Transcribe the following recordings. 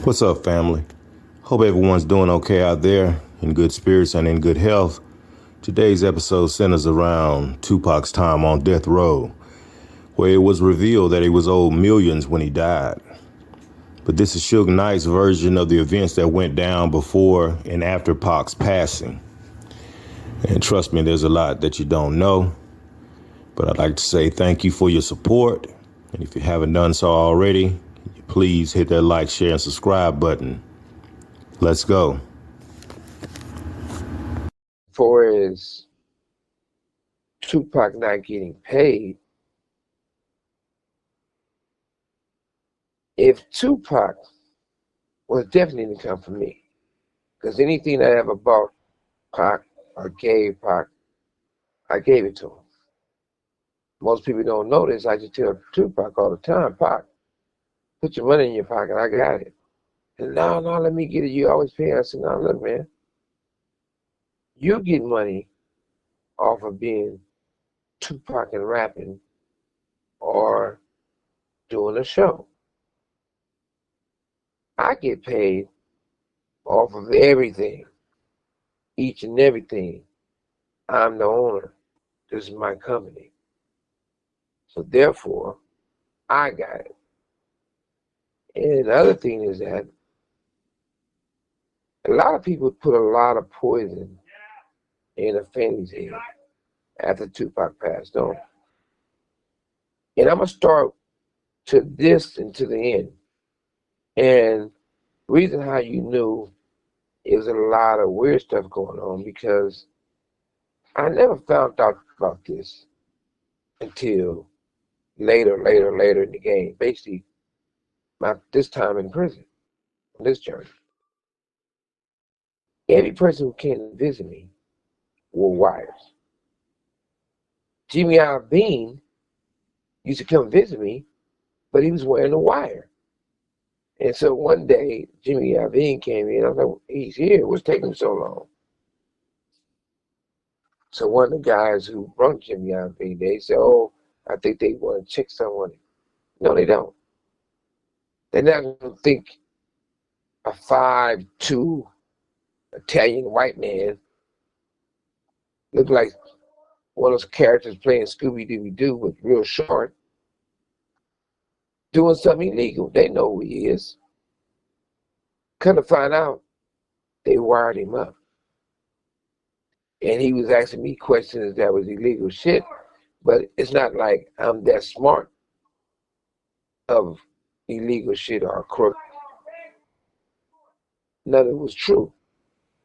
What's up, family? Hope everyone's doing okay out there, in good spirits and in good health. Today's episode centers around Tupac's time on death row, where it was revealed that he was owed millions when he died. But this is Suge Knight's version of the events that went down before and after Pac's passing. And trust me, there's a lot that you don't know. But I'd like to say thank you for your support. And if you haven't done so already, please hit that like, share, and subscribe button. Let's go. For is Tupac not getting paid, if Tupac was definitely to come from me, because anything I ever bought Pac or gave Pac, I gave it to him. Most people don't know this. I just tell Tupac all the time, Pac, put your money in your pocket, I got it. And no, let me get it. You always pay. I said, no, look, man, you get money off of being Tupac and rapping or doing a show. I get paid off of everything, each and everything. I'm the owner. This is my company. So therefore, I got it. And the other thing is that a lot of people put a lot of poison in a family's head after Tupac passed on. And I'm going to start to this and to the end. And reason how you knew it was a lot of weird stuff going on, because I never found out about this until later in the game. Basically, this time in prison, on this journey. Every person who came to visit me wore wires. Jimmy Iovine used to come visit me, but he was wearing a wire. And so one day, Jimmy Iovine came in. I was like, he's here. What's taking so long? So one of the guys who brought Jimmy Iovine, they said, oh, I think they want to check someone. No, they don't. They're not going to think a 5'2" Italian white man looked like one of those characters playing Scooby-Doo with real short, doing something illegal. They know who he is. Come to find out, they wired him up. And he was asking me questions that was illegal shit, but it's not like I'm that smart of illegal shit or crook. None of it was true.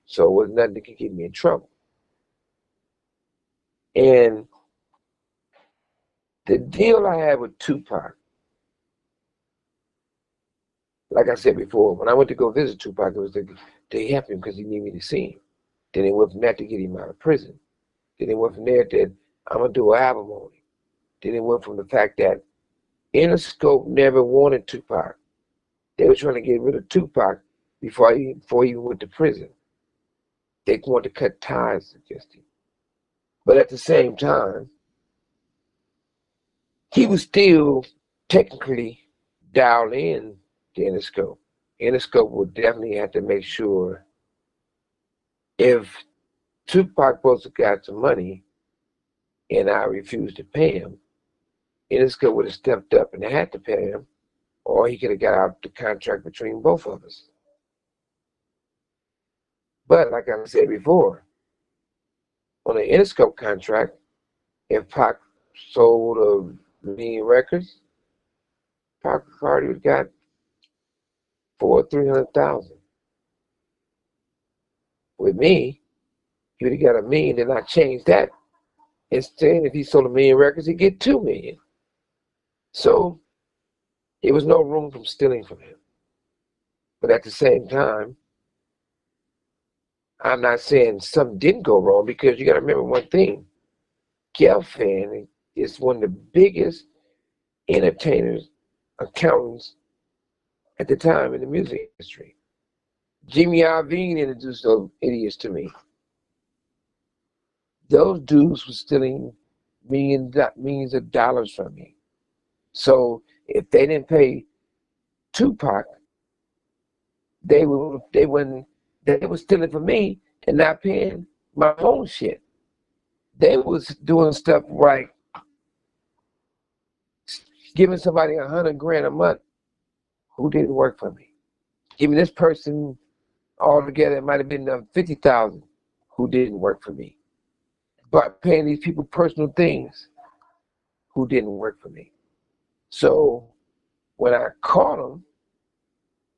So it was nothing that could get me in trouble. And the deal I had with Tupac, like I said before, when I went to go visit Tupac, it was to help him because he needed me to see him. Then it went from that to get him out of prison. Then it went from there to, I'm going to do an album on him. Then it went from the fact that Interscope never wanted Tupac. They were trying to get rid of Tupac before he even went to prison. They wanted to cut ties against him. But at the same time, he was still technically dialed in to Interscope. Interscope would definitely have to make sure if Tupac supposed to got some money and I refused to pay him, Interscope would have stepped up and had to pay him, or he could have got out the contract between both of us. But like I said before, on the Interscope contract, if Pac sold a million records, Pac already got $400,000 or $300,000. With me, he would have got $1 million, and I changed that. Instead, if he sold 1 million records, he'd get 2 million. So there was no room from stealing from him. But at the same time, I'm not saying something didn't go wrong, because you got to remember one thing. Gelfand is one of the biggest entertainers, accountants at the time in the music industry. Jimmy Iovine introduced those idiots to me. Those dudes were stealing millions of dollars from me. So if they didn't pay Tupac, They were stealing from me and not paying my own shit. They was doing stuff like giving somebody $100,000 a month who didn't work for me. Giving this person altogether, it might have been 50,000 who didn't work for me. But paying these people personal things who didn't work for me. So when I caught them,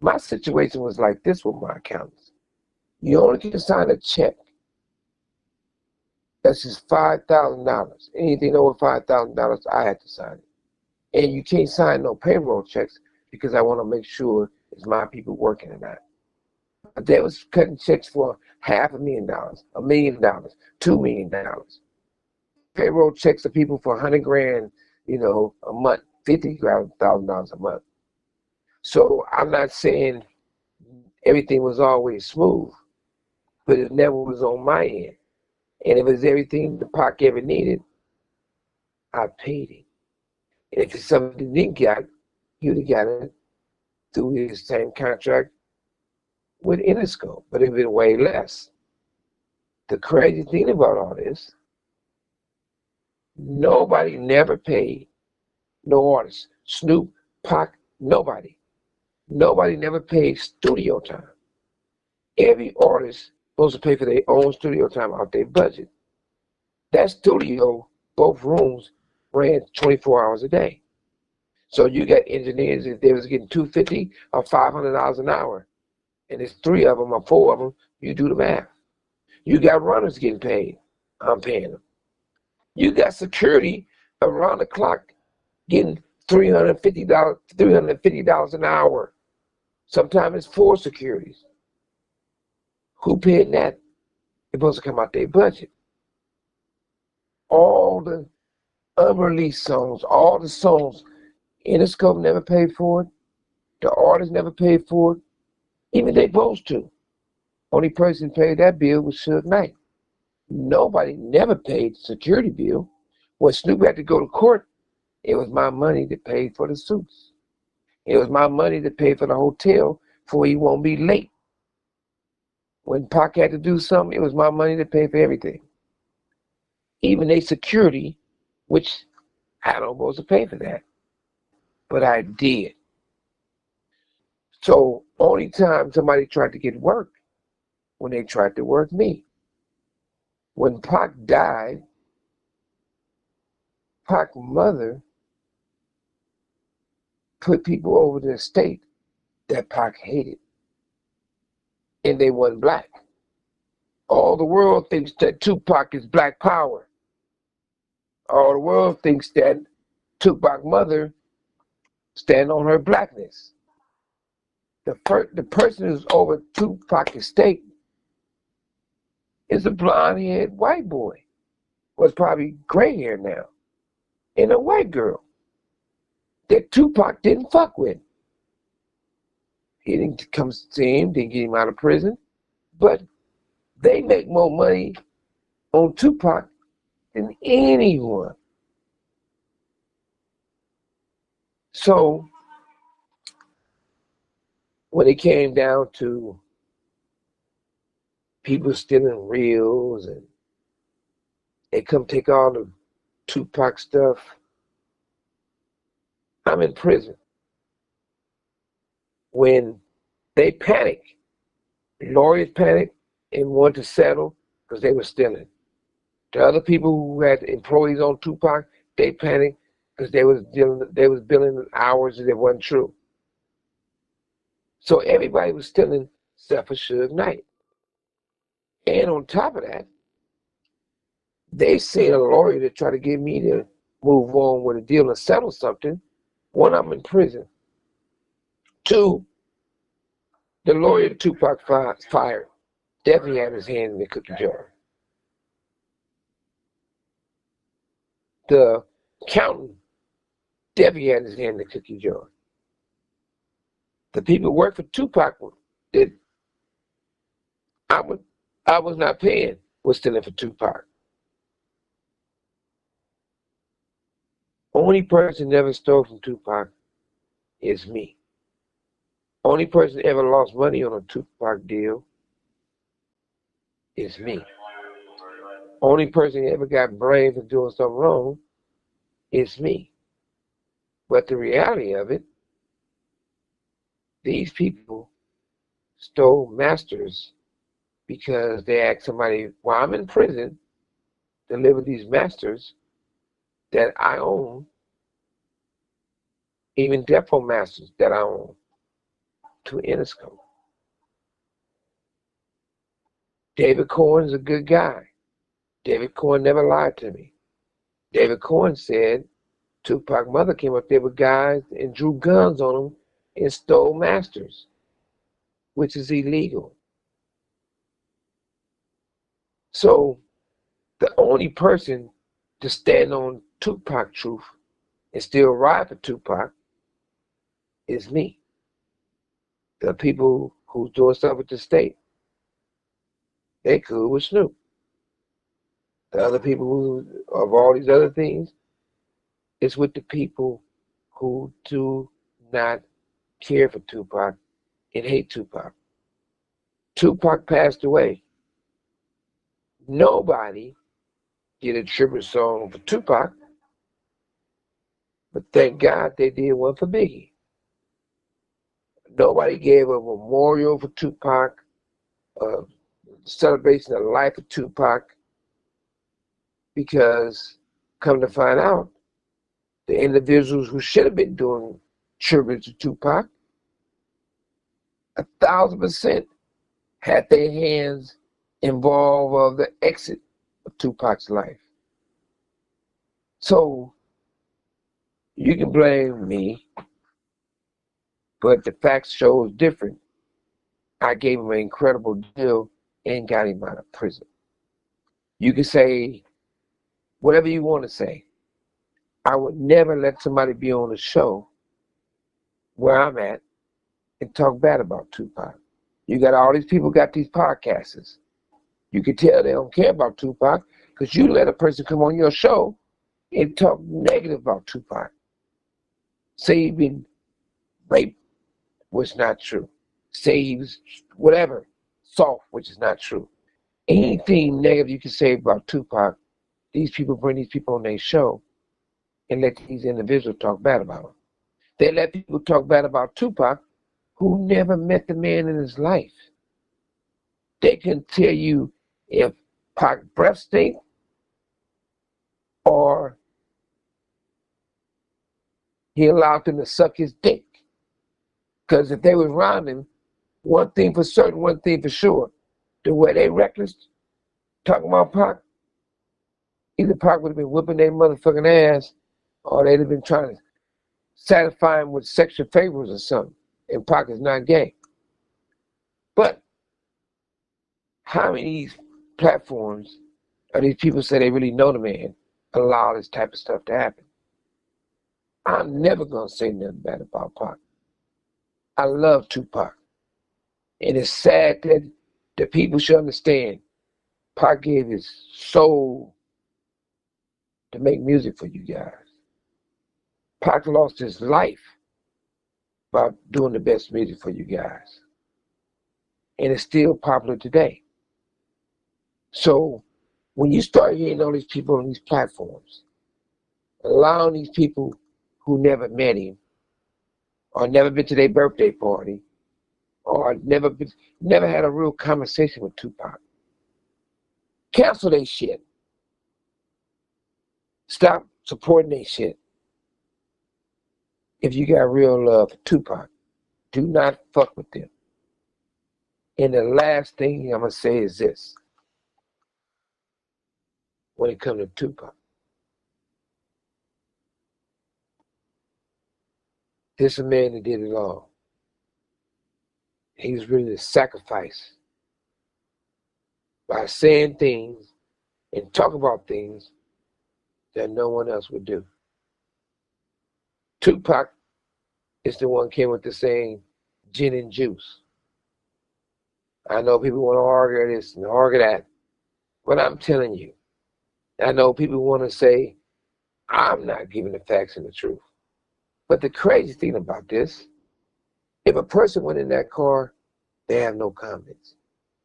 my situation was like this with my accountants. You only can sign a check that's just $5,000. Anything over $5,000, I had to sign it. And you can't sign no payroll checks because I want to make sure it's my people working or not. But they was cutting checks for $500,000, $1 million, $2 million. Payroll checks to people for $100,000, a month, $50,000 a month. So I'm not saying everything was always smooth, but it never was on my end. And if it's everything the Pac ever needed, I paid him. And if it's something he didn't get, he would have got it through his same contract with Interscope, but it would been way less. The crazy thing about all this, nobody never paid no artist. Snoop, Pac, nobody. Nobody never paid studio time. Every artist supposed to pay for their own studio time out their budget. That studio, both rooms, ran 24 hours a day. So you got engineers, if they was getting $250 or $500 an hour, and it's 3 of them or 4 of them, you do the math. You got runners getting paid. I'm paying them. You got security around the clock getting $350 an hour. Sometimes it's 4 securities. Who paying that? It's supposed to come out their budget. All the unreleased songs, all the songs, Interscope never paid for it. The artists never paid for it. Even they supposed to. Only person paid that bill was Suge Knight. Nobody never paid the security bill. When Snoop had to go to court, it was my money that paid for the suits. It was my money that paid for the hotel for he won't be late. When Pac had to do something, it was my money that paid for everything. Even their security, which I don't supposed to pay for that. But I did. So only time somebody tried to get work, when they tried to work me. When Pac died, Pac's mother put people over the estate that Pac hated. And they wasn't black. All the world thinks that Tupac is black power. All the world thinks that Tupac's mother stand on her blackness. The person who's over Tupac's estate is a blonde-haired white boy. Was probably gray hair now. And a white girl that Tupac didn't fuck with. He didn't come see him, didn't get him out of prison. But they make more money on Tupac than anyone. So when it came down to people stealing reels and they come take all the Tupac stuff, I'm in prison. When they panic, lawyers panic and want to settle because they were stealing. The other people who had employees on Tupac, they panicked because they was billing hours that wasn't true. So everybody was stealing except for Suge Knight. And on top of that, they sent a lawyer to try to get me to move on with a deal and settle something. One, I'm in prison. 2, the lawyer Tupac fired definitely had his hand in the cookie jar. The accountant definitely had his hand in the cookie jar. The people who worked for Tupac that I was not paying was stealing for Tupac. Only person never stole from Tupac is me. Only person ever lost money on a Tupac deal is me. Only person ever got blamed for doing something wrong is me. But the reality of it, these people stole masters because they asked somebody, while I'm in prison, deliver these masters that I own, even death row masters that I own, to Interscope. David Cohen's a good guy. David Cohen never lied to me. David Cohen said Tupac's mother came up there with guys and drew guns on them and stole masters, which is illegal. So the only person to stand on Tupac truth and still ride for Tupac is me. The people who's doing stuff with the state, they cool with Snoop. The other people who of all these other things, it's with the people who do not care for Tupac and hate Tupac. Tupac passed away. Nobody did a tribute song for Tupac, but thank God they did one for Biggie. Nobody gave a memorial for Tupac, a celebration of the life of Tupac, because come to find out, the individuals who should have been doing tribute to Tupac, 1,000% had their hands involved of the exit of Tupac's life. So you can blame me, but the facts shows different. I gave him an incredible deal and got him out of prison. You can say whatever you want to say. I would never let somebody be on a show where I'm at and talk bad about Tupac. You got all these people got these podcasts. You can tell they don't care about Tupac because you let a person come on your show and talk negative about Tupac. Say he been raped, which is not true. Say he was whatever, soft, which is not true. Anything negative you can say about Tupac, these people bring these people on their show and let these individuals talk bad about him. They let people talk bad about Tupac who never met the man in his life. They can tell you if Pac breath stink or he allowed them to suck his dick. Because if they was around him, one thing for certain, one thing for sure, the way they reckless talking about Pac, either Pac would have been whipping their motherfucking ass or they'd have been trying to satisfy him with sexual favors or something. And Pac is not gay. But how many of these platforms or these people say they really know the man allow this type of stuff to happen? I'm never going to say nothing bad about Pac. I love Tupac. And it's sad that the people should understand Pac gave his soul to make music for you guys. Pac lost his life by doing the best music for you guys. And it's still popular today. So when you start hearing all these people on these platforms, allowing these people who never met him, or never been to their birthday party, or never had a real conversation with Tupac, cancel their shit. Stop supporting their shit. If you got real love for Tupac, do not fuck with them. And the last thing I'm going to say is this. When it comes to Tupac, this is a man that did it all. He was ready to sacrifice by saying things and talk about things that no one else would do. Tupac is the one who came with the saying, gin and juice. I know people want to argue this and argue that, but I'm telling you, I know people want to say, I'm not giving the facts and the truth. But the crazy thing about this, If a person went in that car, they have no comments.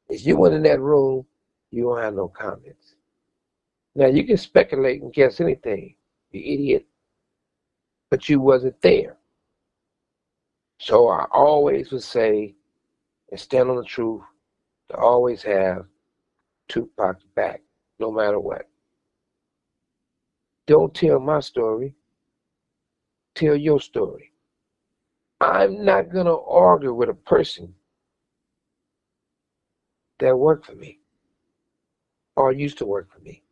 If you went in that room, you don't have no comments. Now, you can speculate and guess anything, you idiot, but you wasn't there. So I always would say, and stand on the truth, to always have Tupac's back, no matter what. Don't tell my story, tell your story. I'm not going to argue with a person that worked for me or used to work for me.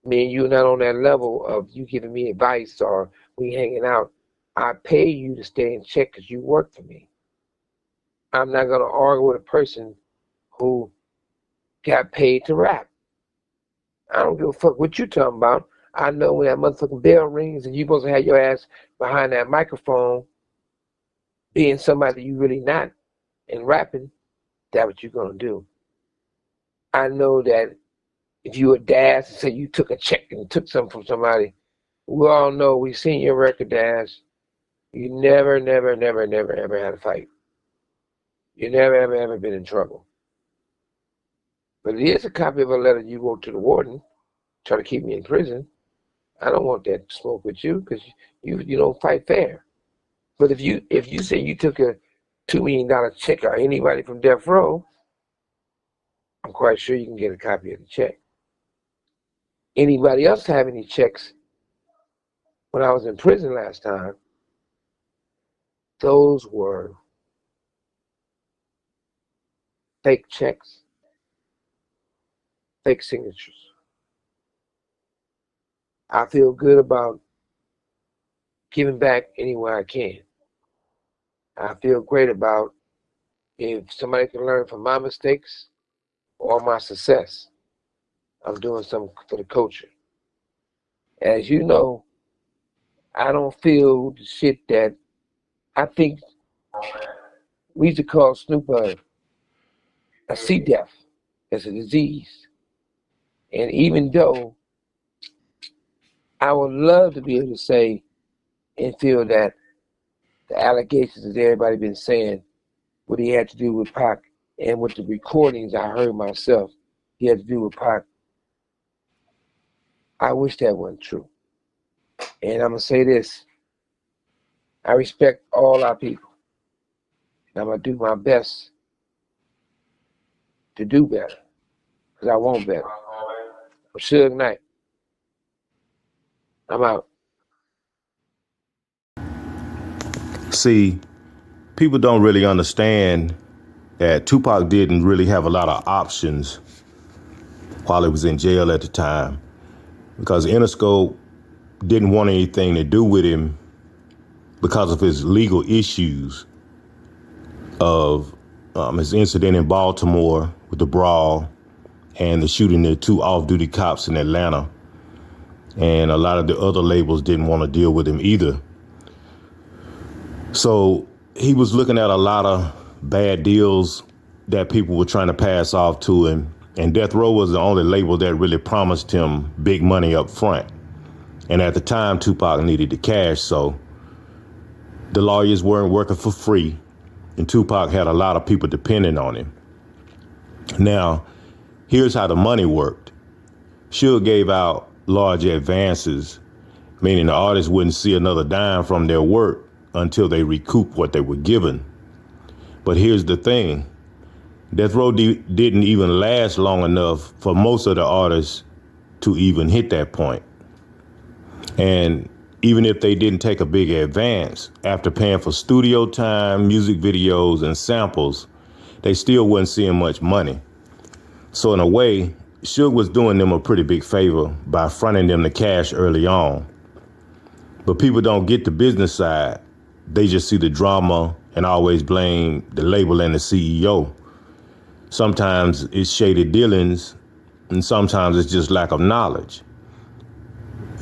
Me and you not on that level of you giving me advice or we hanging out. I pay you to stay in check because you work for me. I'm not going to argue with a person who got paid to rap. I don't give a fuck what you talking about. I know when that motherfucking bell rings and you supposed to have your ass behind that microphone being somebody you really not and rapping, that's what you're going to do. I know that if you a Dash and say you took a check and took something from somebody, we all know, we seen your record, Dash. You never, ever had a fight. You never, ever been in trouble. But it is a copy of a letter you wrote to the warden, trying to keep me in prison. I don't want that smoke with you because you don't fight fair. But if you say you took a $2 million check or anybody from death row, I'm quite sure you can get a copy of the check. Anybody else have any checks when I was in prison last time, those were fake checks, fake signatures. I feel good about giving back any way I can. I feel great about if somebody can learn from my mistakes or my success, I'm doing something for the culture. As you know, I don't feel the shit that I think we used to call Snoopdogg a C. diff. It's a disease. And even though I would love to be able to say and feel that the allegations that everybody been saying, what he had to do with Pac and with the recordings I heard myself, he had to do with Pac, I wish that wasn't true. And I'm going to say this, I respect all our people. And I'm going to do my best to do better, because I want better. I'm Suge Knight. I'm out. See, people don't really understand that Tupac didn't really have a lot of options while he was in jail at the time, because Interscope didn't want anything to do with him because of his legal issues of his incident in Baltimore with the brawl and the shooting of 2 off-duty cops in Atlanta. And a lot of the other labels didn't want to deal with him either. So he was looking at a lot of bad deals that people were trying to pass off to him. And Death Row was the only label that really promised him big money up front. And at the time, Tupac needed the cash, so the lawyers weren't working for free. And Tupac had a lot of people depending on him. Now, here's how the money worked. Suge gave out large advances, meaning the artists wouldn't see another dime from their work until they recoup what they were given. But here's the thing. Death Row didn't even last long enough for most of the artists to even hit that point. And even if they didn't take a big advance, after paying for studio time, music videos, and samples, they still wasn't seeing much money. So in a way, Suge was doing them a pretty big favor by fronting them the cash early on. But people don't get the business side. They just see the drama and always blame the label and the CEO. Sometimes it's shady dealings, and sometimes it's just lack of knowledge.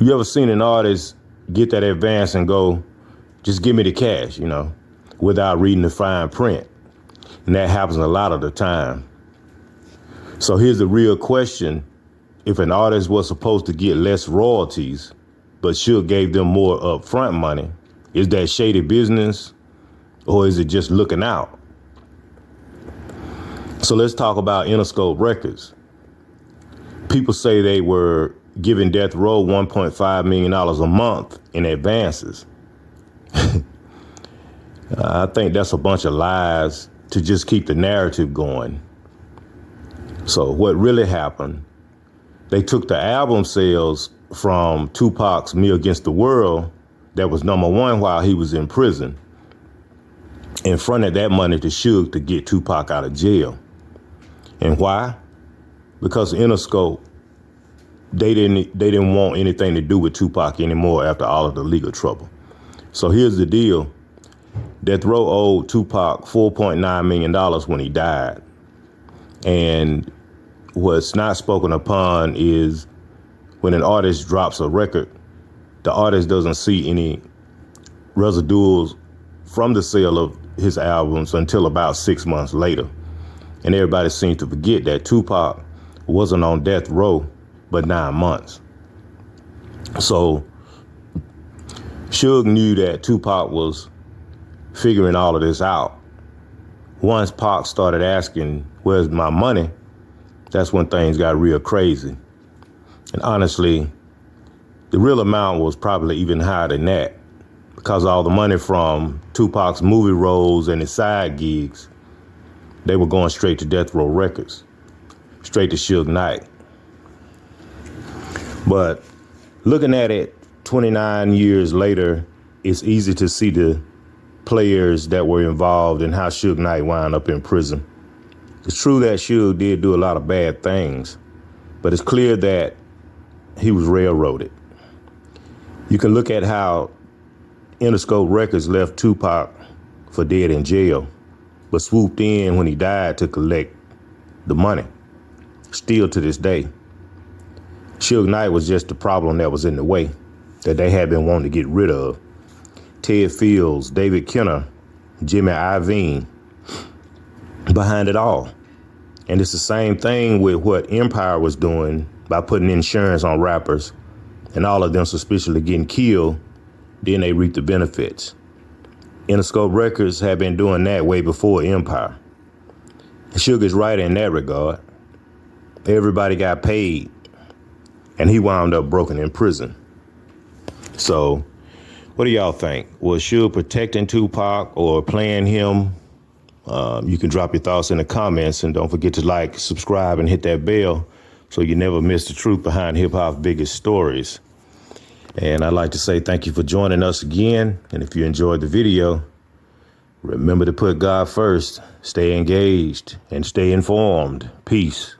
You ever seen an artist get that advance and go, just give me the cash, without reading the fine print? And that happens a lot of the time. So here's the real question. If an artist was supposed to get less royalties, but Suge gave them more upfront money, is that shady business? Or is it just looking out? So let's talk about Interscope Records. People say they were giving Death Row $1.5 million a month in advances. I think that's a bunch of lies to just keep the narrative going. So what really happened, they took the album sales from Tupac's Me Against the World that was #1 while he was in prison and fronted that money to Suge to get Tupac out of jail. And why? Because Interscope, they didn't want anything to do with Tupac anymore after all of the legal trouble. So here's the deal. Death Row owed Tupac $4.9 million when he died. And what's not spoken upon is when an artist drops a record, the artist doesn't see any residuals from the sale of his albums until about 6 months later. And everybody seems to forget that Tupac wasn't on death row but 9 months. So Suge knew that Tupac was figuring all of this out. Once Pac started asking, where's my money? That's when things got real crazy. And honestly, the real amount was probably even higher than that, because all the money from Tupac's movie roles and his side gigs, they were going straight to Death Row Records, straight to Suge Knight. But looking at it 29 years later, it's easy to see the players that were involved and how Suge Knight wound up in prison. It's true that Suge did do a lot of bad things, but it's clear that he was railroaded. You can look at how Interscope Records left Tupac for dead in jail, but swooped in when he died to collect the money. Still to this day, Suge Knight was just the problem that was in the way that they had been wanting to get rid of. Ted Fields, David Kenner, Jimmy Iovine, behind it all. And it's the same thing with what Empire was doing by putting insurance on rappers and all of them suspiciously getting killed, then they reap the benefits. Interscope Records had been doing that way before Empire. Suge is right in that regard. Everybody got paid, and he wound up broken in prison. So what do y'all think? Was Suge protecting Tupac or playing him? You can drop your thoughts in the comments, and don't forget to like, subscribe, and hit that bell so you never miss the truth behind hip-hop's biggest stories. And I'd like to say thank you for joining us again. And if you enjoyed the video, remember to put God first, stay engaged, and stay informed. Peace.